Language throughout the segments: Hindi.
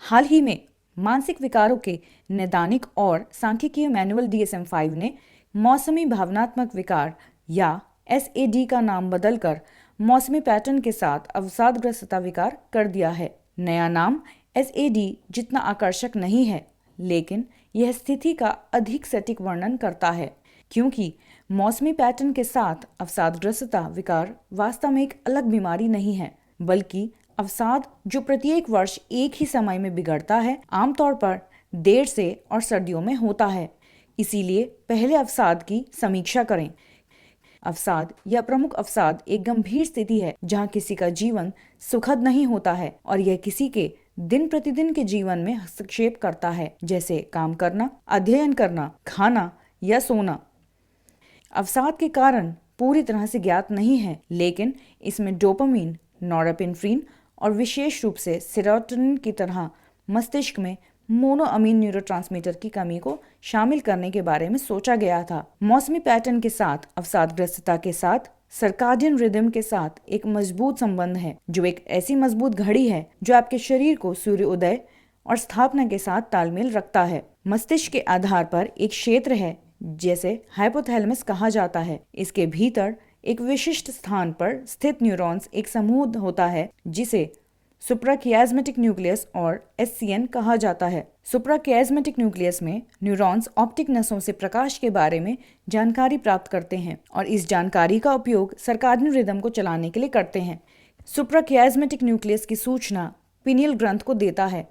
हाल ही में मानसिक विकारों के नैदानिक और सांख्यिकीय मैनुअल DSM-5 ने मौसमी भावनात्मक विकार या SAD का नाम बदलकर मौसमी पैटर्न के साथ अवसादग्रस्तता विकार कर दिया है। नया नाम SAD जितना आकर्षक नहीं है, लेकिन यह स्थिति का अधिक सटीक वर्णन करता है, क्योंकि मौसमी पैटर्न के साथ अवसादग्रस्तता विकार वास्तव में एक अलग बीमारी नहीं है, बल्कि अवसाद जो प्रत्येक वर्ष एक ही समय में बिगड़ता है, आमतौर पर देर से और सर्दियों में होता है। इसीलिए पहले अवसाद की समीक्षा करें। अवसाद या प्रमुख अवसाद एक गंभीर स्थिति है जहां किसी का जीवन सुखद नहीं होता है और यह किसी के दिन प्रतिदिन के जीवन में हस्तक्षेप करता है, जैसे काम करना, अध्ययन करना, खाना या सोना। अवसाद के कारण पूरी तरह से ज्ञात नहीं है, लेकिन इसमें डोपामिन, नॉरएपिनेफ्रिन और विशेष रूप से सेरोटोनिन की तरह मस्तिष्क में मोनोअमीन न्यूरोट्रांसमीटर की कमी को शामिल करने के बारे में सोचा गया था। मौसमी पैटर्न के साथ अवसादग्रस्तता के साथ सर्काडियन रिदम के साथ एक मजबूत संबंध है, जो एक ऐसी मजबूत घड़ी है जो आपके शरीर को सूर्योदय और स्थापना के साथ तालमेल रखता है। मस्तिष्क के आधार पर एक क्षेत्र है जैसे हाइपोथैलेमस कहा जाता है। इसके भीतर एक विशिष्ट स्थान पर स्थित न्यूरॉन्स एक समूह होता है जिसे सुप्राकियास्मेटिक न्यूक्लियस और SCN कहा जाता है। सुप्राकियास्मेटिक न्यूक्लियस में न्यूरॉन्स ऑप्टिक नसों से प्रकाश के बारे में जानकारी प्राप्त करते हैं और इस जानकारी का उपयोग सर्काडियन रिदम को चलाने के लिए करते हैं। सुप्राकियास्मेटिक न्यूक्लियस की सूचना पिनियल ग्रंथ को देता है।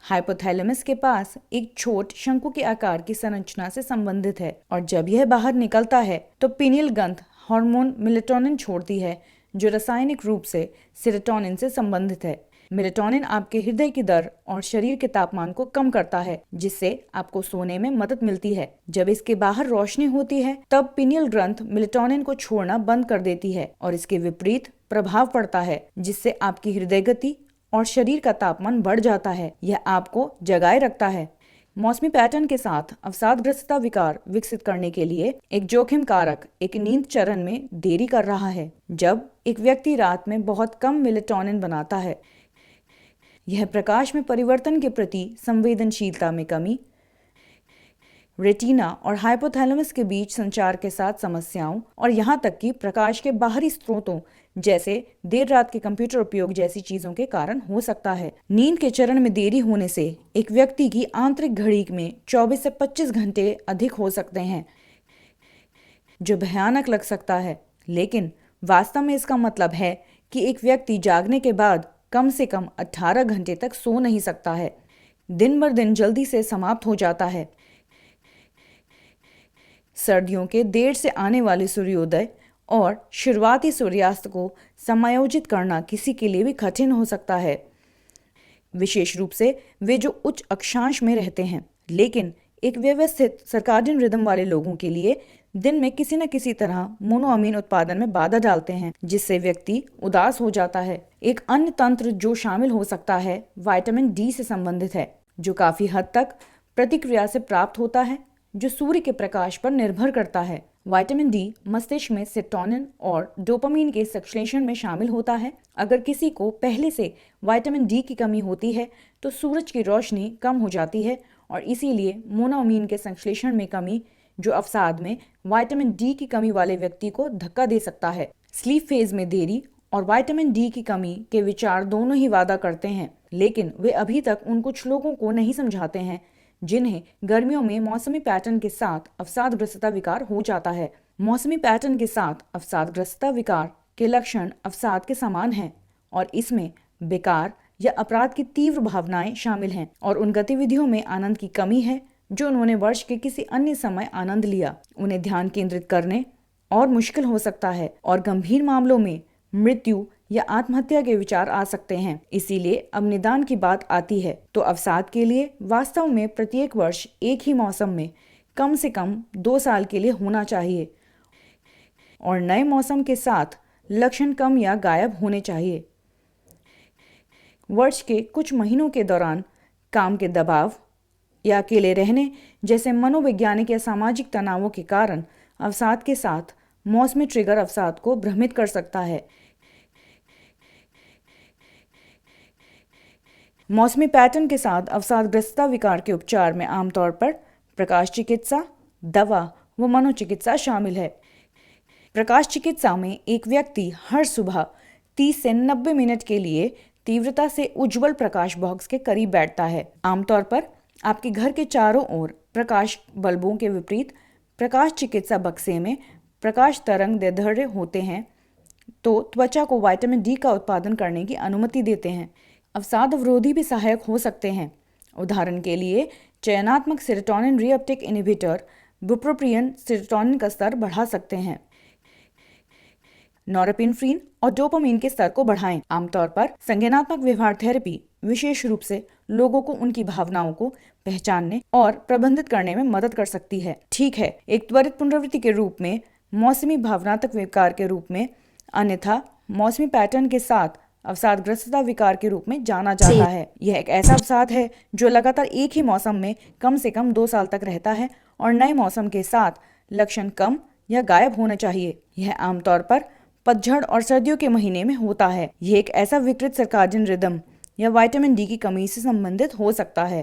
हाइपोथैलेमस के पास एक छोट शंकु के आकार की संरचना से संबंधित है और जब यह बाहर निकलता है तो पिनियल ग्रंथ हार्मोन मेलेटोनिन छोड़ती है, जो रासायनिक रूप से सेरोटोनिन से संबंधित है। मेलेटोनिन आपके हृदय की दर और शरीर के तापमान को कम करता है, जिससे आपको सोने में मदद मिलती है। जब इसके बाहर रोशनी होती है तब पिनियल ग्रंथ मेलेटोनिन को छोड़ना बंद कर देती है और इसके विपरीत प्रभाव पड़ता है, जिससे आपकी हृदय गति और शरीर का तापमान बढ़ जाता है। यह आपको जगाए रखता है। मौसमी पैटर्न के साथ अवसादग्रस्तता विकार विकसित करने के लिए एक जोखिम कारक एक नींद चरण में देरी कर रहा है। जब एक व्यक्ति रात में बहुत कम मेलेटोनिन बनाता है, यह प्रकाश में परिवर्तन के प्रति संवेदनशीलता में कमी, रेटिना और हाइपोथैलेमस के बीच संचार के साथ समस्याओं और यहाँ तक कि प्रकाश के बाहरी स्रोतों जैसे देर रात के कंप्यूटर उपयोग जैसी चीजों के कारण हो सकता है। नींद के चरण में देरी होने से एक व्यक्ति की आंतरिक घड़ी में 24 से 25 घंटे अधिक हो सकते हैं, जो भयानक लग सकता है, लेकिन वास्तव में इसका मतलब है कि एक व्यक्ति जागने के बाद कम से कम 18 घंटे तक सो नहीं सकता है। दिन भर दिन जल्दी से समाप्त हो जाता है। सर्दियों के देर से आने वाले सूर्योदय और शुरुआती सूर्यास्त को समायोजित करना किसी के लिए भी कठिन हो सकता है, विशेष रूप से वे जो उच्च अक्षांश में रहते हैं। लेकिन एक व्यवस्थित सर्काडियन रिदम वाले लोगों के लिए दिन में किसी न किसी तरह मोनोअमीन उत्पादन में बाधा डालते हैं, जिससे व्यक्ति उदास हो जाता है। एक अन्य तंत्र जो शामिल हो सकता है विटामिन D से संबंधित है, जो काफी हद तक प्रतिक्रिया से प्राप्त होता है, जो सूर्य के प्रकाश पर निर्भर करता है। विटामिन D मस्तिष्क में सेरोटोनिन और डोपामिन के संश्लेषण में शामिल होता है। अगर किसी को पहले से विटामिन D की कमी होती है तो सूरज की रोशनी कम हो जाती है और इसीलिए मोनोअमीन के संश्लेषण में कमी, जो अवसाद में विटामिन D की कमी वाले व्यक्ति को धक्का दे सकता है। स्लीप फेज में देरी और विटामिन D की कमी के विचार दोनों ही वादा करते हैं, लेकिन वे अभी तक उन कुछ लोगों को नहीं समझाते हैं जिन्हें गर्मियों में मौसमी पैटर्न के साथ अवसादग्रस्तता विकार हो जाता है। मौसमी पैटर्न के साथ अवसादग्रस्तता विकार के लक्षण अवसाद के समान हैं और इसमें बेकार या अपराध की तीव्र भावनाएं शामिल हैं और उन गतिविधियों में आनंद की कमी है जो उन्होंने वर्ष के किसी अन्य समय आनंद लिया। उन्हें ध्यान केंद्रित करने और मुश्किल हो सकता है और गंभीर मामलों में मृत्यु या आत्महत्या के विचार आ सकते हैं। इसीलिए अब निदान की बात आती है तो अवसाद के लिए वास्तव में प्रत्येक वर्ष एक ही मौसम में कम से कम 2 साल के लिए होना चाहिए और नए मौसम के साथ लक्षण कम या गायब होने चाहिए। वर्ष के कुछ महीनों के दौरान काम के दबाव या अकेले रहने जैसे मनोवैज्ञानिक या सामाजिक तनावों के कारण अवसाद के साथ मौसमी ट्रिगर अवसाद को भ्रमित कर सकता है। मौसमी पैटर्न के साथ अवसादग्रस्तता विकार के उपचार में आमतौर पर प्रकाश चिकित्सा, दवा व मनोचिकित्सा शामिल है। प्रकाश चिकित्सा में एक व्यक्ति हर सुबह 30 से 90 मिनट के लिए तीव्रता से उज्जवल प्रकाश बॉक्स के करीब बैठता है। आमतौर पर आपके घर के चारों ओर प्रकाश बल्बों के विपरीत प्रकाश चिकित्सा बक्से में प्रकाश तरंग दैर्ध्य होते हैं, तो त्वचा को विटामिन डी का उत्पादन करने की अनुमति देते हैं। अवसाद अवरोधी भी सहायक हो सकते हैं। उदाहरण के लिए चयनात्मक serotonin reuptake inhibitor bupropion serotonin का स्तर बढ़ा सकते हैं। नॉरएपिनेफ्रिन और डोपामाइन के स्तर को बढ़ाएं। आमतौर पर संज्ञानात्मक व्यवहार थेरेपी विशेष रूप से लोगों को उनकी भावनाओं को पहचानने और प्रबंधित करने में मदद कर सकती है। ठीक है, एक त्वरित पुनरावृत्ति के रूप में मौसमी भावनात्मक विकार के रूप में, अन्यथा मौसमी पैटर्न के साथ अवसादग्रस्तता विकार के रूप में जाना जाता है। यह एक ऐसा अवसाद है जो लगातार एक ही मौसम में कम से कम 2 साल तक रहता है और नए मौसम के साथ लक्षण कम या गायब होना चाहिए। यह आमतौर पर पतझड़ और सर्दियों के महीने में होता है। यह एक ऐसा विकृत सर्काडियन रिदम या विटामिन डी की कमी से संबंधित हो सकता है।